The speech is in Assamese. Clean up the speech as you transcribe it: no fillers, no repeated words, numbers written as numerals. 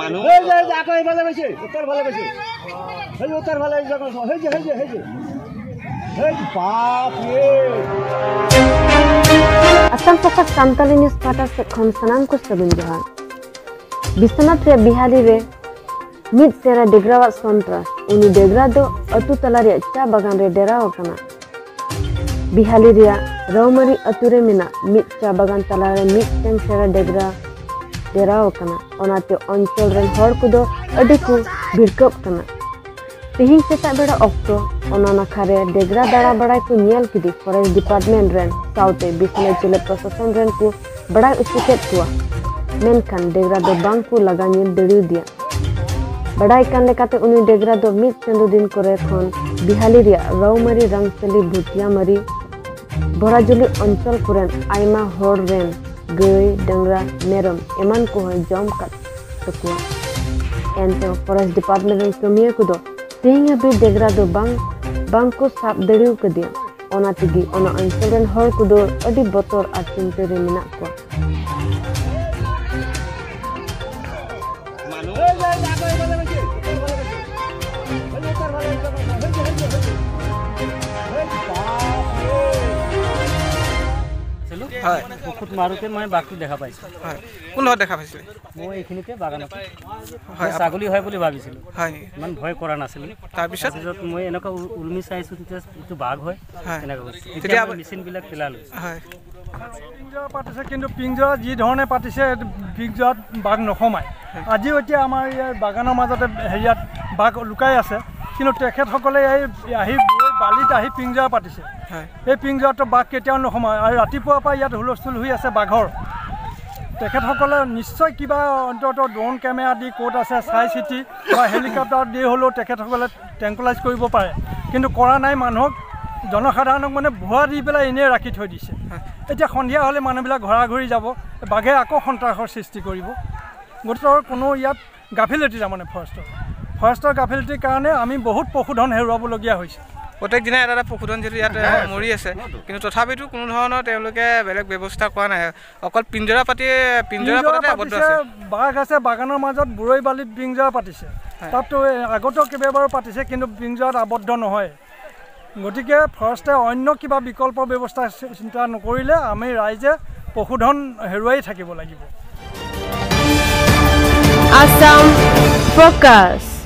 মানুহ আকৌ এইফালে গৈছে উত্তৰ ফালে গৈছে সেই উত্তৰ ফালে Asam Pasak Santali News Pada Sekon Sanam Ko Sabun Johan Bisanat Re Bihali Re Mid Sera Degrawat Sontra Uni Degrado Atu Talari Cha Bagan Re Derao Kana Bihali Ria Raumari Ature Mina Mid Cha Bagan Talare Mid Teng Sera Degra Derao Kana Onate Onchol Ren Hor Kudo Adiku Birkop Kana Tihing Setak Beda Okto Onana Khare Degra Dara Badai Ku Nyel Kidi Forest Department Ren Saute Bisne Chile Prosesan Ren Ku Badai Usiket Tua Menkan Degra Do Bangku Laganyil Deriu Dia Badai Kan Lekate Uni Degra Do Mid Chandu Din Kore Khon Bihali Ria Raumari Rangseli Bhutia Mari Borajuli Onchol Kuren Aima Hor Ren Gay Dangra Merom Eman Ko Jom Kat Tukua Ente Forest Department Ren Kamiya Kudo Tihing Abi Degra Do Bangku Sab Deriu Kedia Ona Tigi Ona Onchol Ren Hor Kudo Adi Botor At Cinte Re Minak Ko পুখুত মাৰোতে মই বাঘটো দেখা পাইছোঁ কোন দেখা পাইছিলে মই এইখিনিতে বাগানত ছাগলী হয় বুলি ভাবিছিলোঁ ইমান ভয় কৰা নাছিলোঁ তাৰপিছত মই এনেকুৱা উলমি চাইছোঁ তেতিয়া এইটো বাঘ হয় এনেকুৱা তেতিয়া মেচিনবিলাক পেলালোঁ পিঞ্জৰা পাতিছে কিন্তু পিঞ্জৰা যি ধৰণে পাতিছে পিঞ্জৰাত বাঘ নসমায় আজিও এতিয়া আমাৰ ইয়াৰ বাগানৰ মাজতে হেৰিয়াত বাঘ লুকাই আছে কিন্তু তেখেতসকলে আহি বালিত আহি পিঞ্জৰা পাতিছে এই পিঞ্জৰাটো বাঘ কেতিয়াও নসমায় আৰু ৰাতিপুৱাৰ পৰা ইয়াত হুলস্থুল হৈ আছে বাঘৰ তেখেতসকলে নিশ্চয় কিবা অন্তত ড্ৰোন কেমেৰা দি ক'ত আছে চাই চিটি বা হেলিকপ্টাৰ দি হ'লেও তেখেতসকলে ট্ৰেংকুলাইজ কৰিব পাৰে কিন্তু কৰা নাই মানুহক জনসাধাৰণক মানে ভুৱা দি পেলাই এনেই ৰাখি থৈ দিছে এতিয়া সন্ধিয়া হ'লে মানুহবিলাক ঘৰা ঘূৰি যাব বাঘে আকৌ সন্ত্ৰাসৰ সৃষ্টি কৰিব গতিকে কোনো ইয়াত গাফিলতি তাৰমানে ফৰেষ্টৰ গাফিলতিৰ কাৰণে আমি বহুত পশুধন হেৰুৱাবলগীয়া হৈছে প্ৰত্যেক দিনা এটা পশুধন যিটো ইয়াত মৰি আছে কিন্তু তথাপিতো কোনো ধৰণৰ তেওঁলোকে বেলেগ ব্যৱস্থা কৰা নাই অকল পিঞ্জৰা পাতি আবদ্ধ আছে বাঘ আছে বাগানৰ মাজত বুৰৈ বালিত পিঞ্জৰা পাতিছে তাততো আগতেও কেইবাবাৰো পাতিছে কিন্তু পিঞ্জৰাত আবদ্ধ নহয় গতিকে ফৰেষ্টে অন্য কিবা বিকল্প ব্যৱস্থা চিন্তা নকৰিলে আমি ৰাইজে পশুধন হেৰুৱাই থাকিব লাগিব Assam Focus